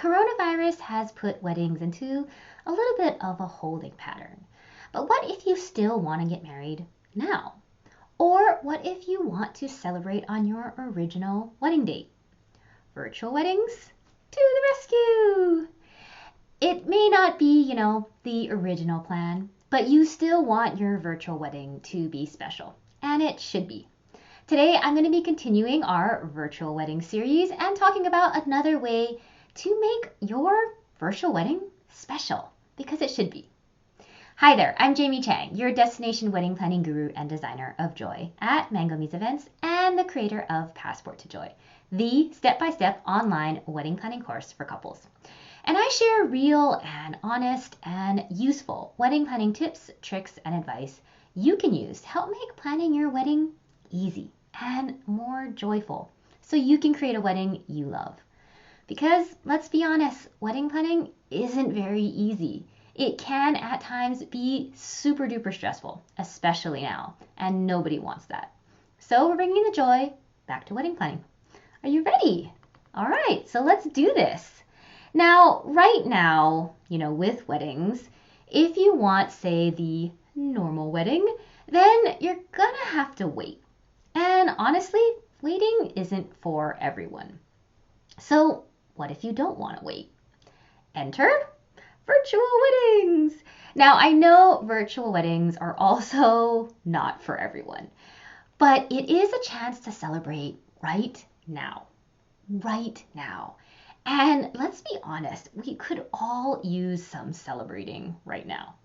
coronavirus has put weddings into a little bit of a holding pattern. But what if you still want to get married now? Or what if you want to celebrate on your original wedding date? Virtual weddings to the rescue! It may not be, the original plan, but you still want your virtual wedding to be special, and it should be. Today, I'm going to be continuing our virtual wedding series and talking about another way to make your virtual wedding special, because it should be. Hi there, I'm Jamie Chang, your destination wedding planning guru and designer of joy at Mango Meets Events and the creator of Passport to Joy, the step-by-step online wedding planning course for couples. And I share real and honest and useful wedding planning tips, tricks, and advice you can use to help make planning your wedding easy and more joyful so you can create a wedding you love. Because let's be honest, wedding planning isn't very easy. It can at times be super duper stressful, especially now, and nobody wants that. So we're bringing the joy back to wedding planning. Are you ready? All right, so let's do this. Now, right now, with weddings, if you want, say, the normal wedding, then you're gonna have to wait. And honestly, waiting isn't for everyone. So what if you don't want to wait? Enter virtual weddings. Now, I know virtual weddings are also not for everyone, but it is a chance to celebrate right now. Right now. And let's be honest, we could all use some celebrating right now.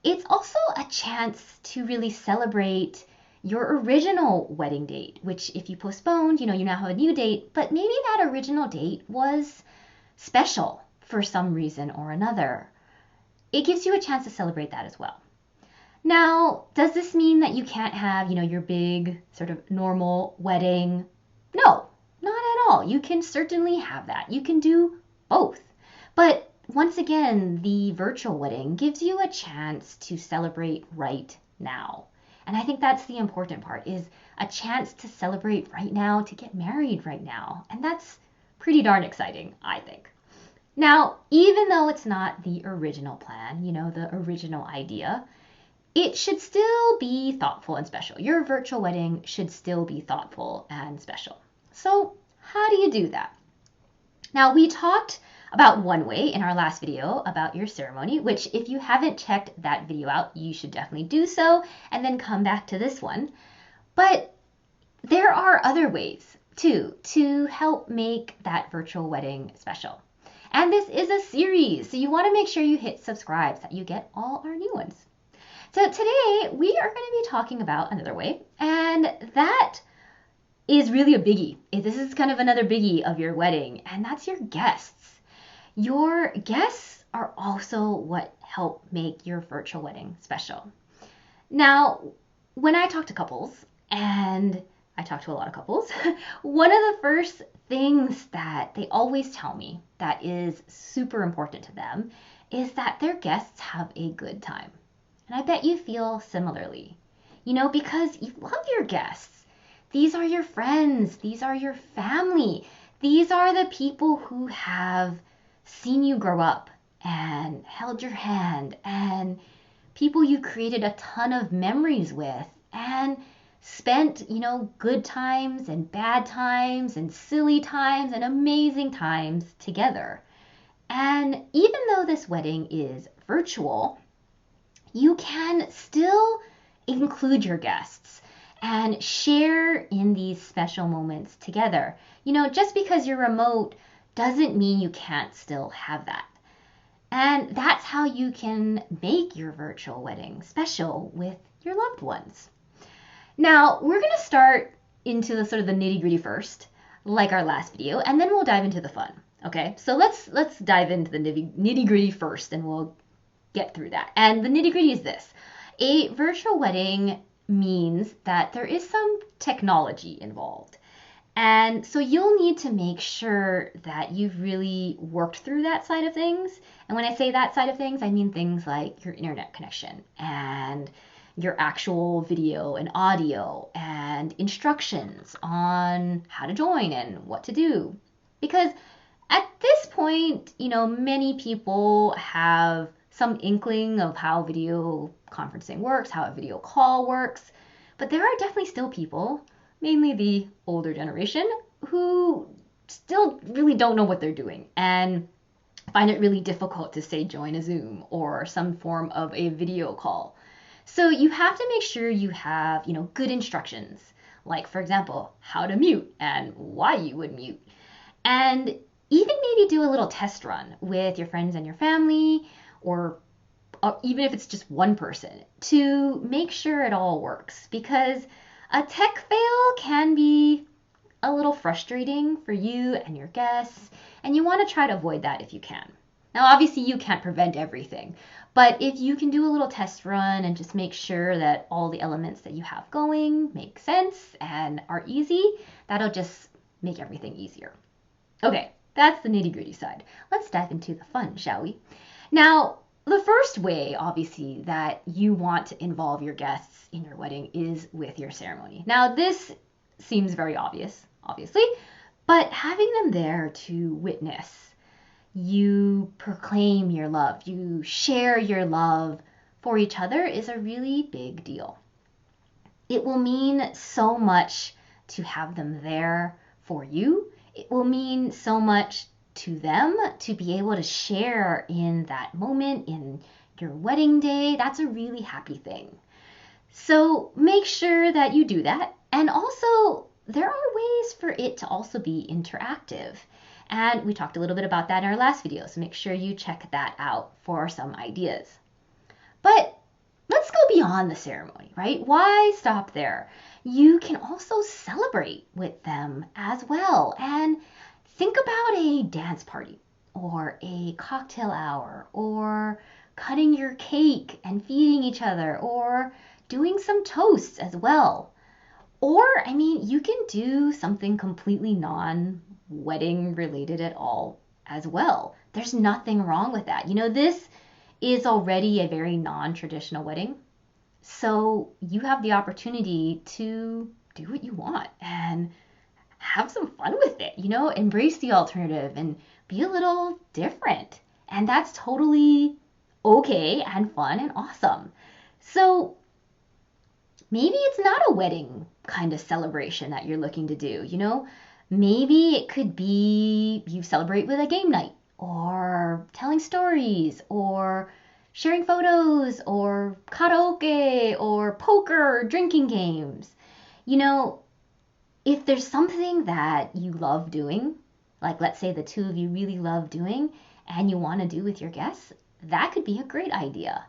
It's also a chance to really celebrate your original wedding date, which if you postponed, you now have a new date, but maybe that original date was special for some reason or another. It gives you a chance to celebrate that as well. Now, does this mean that you can't have, your big sort of normal wedding? No, not at all. You can certainly have that. You can do both. But once again, the virtual wedding gives you a chance to celebrate right now. And I think that's the important part, is a chance to celebrate right now, to get married right now. And that's pretty darn exciting, I think. Now, even though it's not the original plan, the original idea, it should still be thoughtful and special. Your virtual wedding should still be thoughtful and special. So how do you do that? Now, we talked about one way in our last video about your ceremony, which if you haven't checked that video out, you should definitely do so and then come back to this one. But there are other ways too to help make that virtual wedding special. And this is a series, so you want to make sure you hit subscribe so that you get all our new ones. So today we are going to be talking about another way, and that is really a biggie. This is kind of another biggie of your wedding, and that's your guests. Your guests are also what help make your virtual wedding special. Now, when I talk to couples, and I talk to a lot of couples, one of the first things that they always tell me that is super important to them is that their guests have a good time. And I bet you feel similarly, because you love your guests. These are your friends. These are your family. These are the people who have seen you grow up and held your hand, and people you created a ton of memories with and spent, good times and bad times and silly times and amazing times together. And even though this wedding is virtual, you can still include your guests and share in these special moments together. Just because you're remote doesn't mean you can't still have that. And that's how you can make your virtual wedding special with your loved ones. Now, we're going to start into the sort of the nitty-gritty first, like our last video, and then we'll dive into the fun. Okay, so let's dive into the nitty-gritty first, and we'll get through that. And the nitty-gritty is this. A virtual wedding means that there is some technology involved. And so you'll need to make sure that you've really worked through that side of things. And when I say that side of things, I mean things like your internet connection and your actual video and audio and instructions on how to join and what to do. Because At this point, many people have some inkling of how video conferencing works, how a video call works, but there are definitely still people, mainly the older generation, who still really don't know what they're doing and find it really difficult to say join a Zoom or some form of a video call. So you have to make sure you have, good instructions, like for example, how to mute and why you would mute. And even maybe do a little test run with your friends and your family, or even if it's just one person, to make sure it all works. Because a tech fail can be a little frustrating for you and your guests, and you want to try to avoid that if you can. Now, obviously, you can't prevent everything, but if you can do a little test run and just make sure that all the elements that you have going make sense and are easy, that'll just make everything easier. Okay, that's the nitty-gritty side. Let's dive into the fun, shall we? Now, the first way, obviously, that you want to involve your guests in your wedding is with your ceremony. Now, this seems very obvious, obviously, but having them there to witness you proclaim your love, you share your love for each other is a really big deal. It will mean so much to have them there for you. It will mean so much to them to be able to share in that moment, in your wedding day. That's a really happy thing. So make sure that you do that. And also, there are ways for it to also be interactive. And we talked a little bit about that in our last video, so make sure you check that out for some ideas. But let's go beyond the ceremony, right? Why stop there? You can also celebrate with them as well. And think about a dance party or a cocktail hour or cutting your cake and feeding each other or doing some toasts as well. Or, you can do something completely non-wedding related at all as well. There's nothing wrong with that. This is already a very non-traditional wedding. So you have the opportunity to do what you want and have some fun with it, embrace the alternative and be a little different. And that's totally okay and fun and awesome. So maybe it's not a wedding kind of celebration that you're looking to do, Maybe it could be you celebrate with a game night or telling stories or sharing photos or karaoke or poker or drinking games. If there's something that you love doing, like let's say the two of you really love doing and you want to do with your guests, that could be a great idea.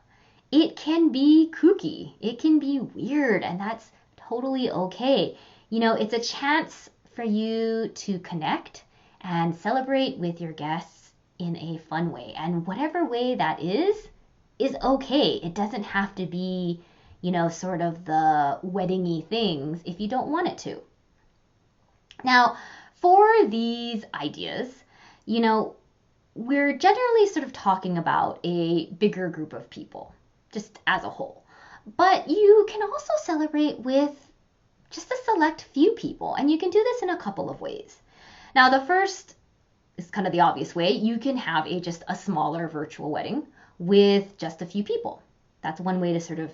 It can be kooky, it can be weird, and that's totally okay. It's a chance for you to connect and celebrate with your guests in a fun way. And whatever way that is okay. It doesn't have to be, sort of the wedding-y things if you don't want it to. Now, for these ideas, we're generally sort of talking about a bigger group of people, just as a whole. But you can also celebrate with just a select few people, and you can do this in a couple of ways. Now, the first is kind of the obvious way. You can have just a smaller virtual wedding with just a few people. That's one way to sort of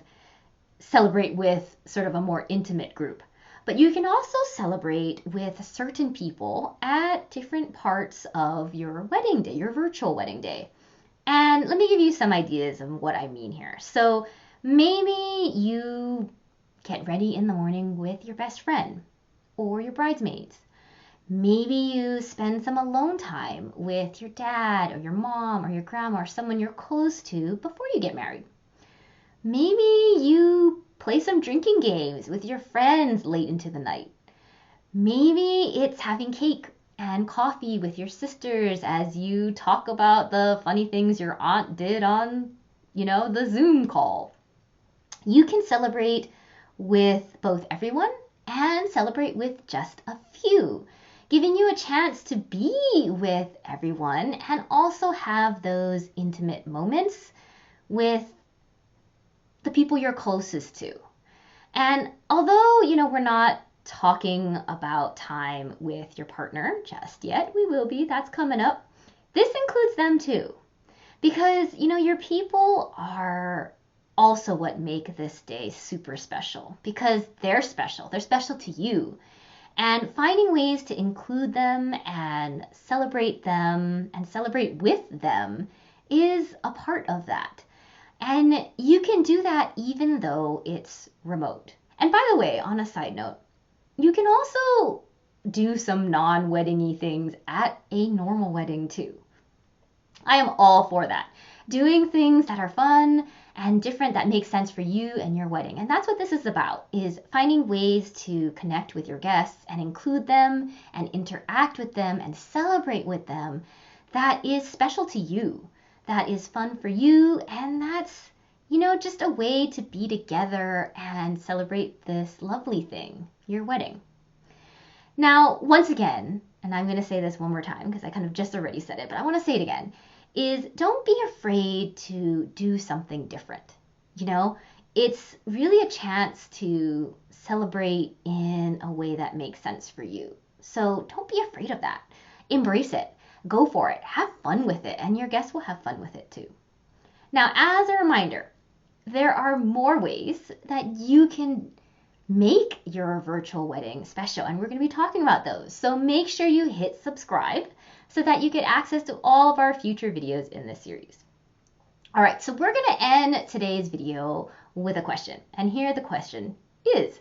celebrate with sort of a more intimate group. But you can also celebrate with certain people at different parts of your wedding day, your virtual wedding day. And let me give you some ideas of what I mean here. So maybe you get ready in the morning with your best friend or your bridesmaids. Maybe you spend some alone time with your dad or your mom or your grandma or someone you're close to before you get married. Maybe you play some drinking games with your friends late into the night. Maybe it's having cake and coffee with your sisters as you talk about the funny things your aunt did on, the Zoom call. You can celebrate with both everyone and celebrate with just a few, giving you a chance to be with everyone and also have those intimate moments with the people you're closest to. And although, we're not talking about time with your partner just yet. We will be, that's coming up. This includes them too. Because, your people are also what make this day super special because they're special. They're special to you. And finding ways to include them and celebrate with them is a part of that. And you can do that even though it's remote. And by the way, on a side note, you can also do some non-wedding-y things at a normal wedding too. I am all for that. Doing things that are fun and different that make sense for you and your wedding. And that's what this is about, is finding ways to connect with your guests and include them and interact with them and celebrate with them that is special to you, that is fun for you, and that's, just a way to be together and celebrate this lovely thing, your wedding. Now, once again, and I'm going to say this one more time because I kind of just already said it, but I want to say it again, is don't be afraid to do something different. It's really a chance to celebrate in a way that makes sense for you. So don't be afraid of that. Embrace it. Go for it. Have fun with it, and your guests will have fun with it too. Now, as a reminder, there are more ways that you can make your virtual wedding special, and we're going to be talking about those. So make sure you hit subscribe so that you get access to all of our future videos in this series. All right, so we're going to end today's video with a question. And here the question is,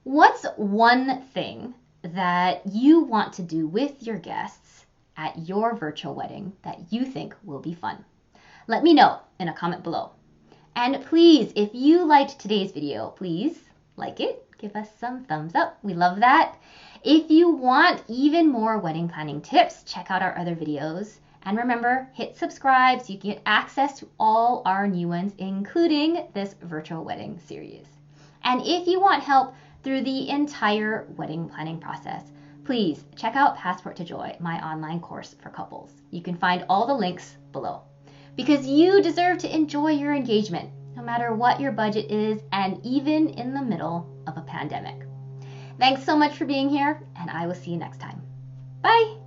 what's one thing that you want to do with your guests at your virtual wedding that you think will be fun? Let me know in a comment below. And please, if you liked today's video, please like it, give us some thumbs up. We love that. If you want even more wedding planning tips, check out our other videos. And remember, hit subscribe so you can get access to all our new ones, including this virtual wedding series. And if you want help through the entire wedding planning process, please check out Passport to Joy, my online course for couples. You can find all the links below. Because you deserve to enjoy your engagement, no matter what your budget is, and even in the middle of a pandemic. Thanks so much for being here, and I will see you next time. Bye!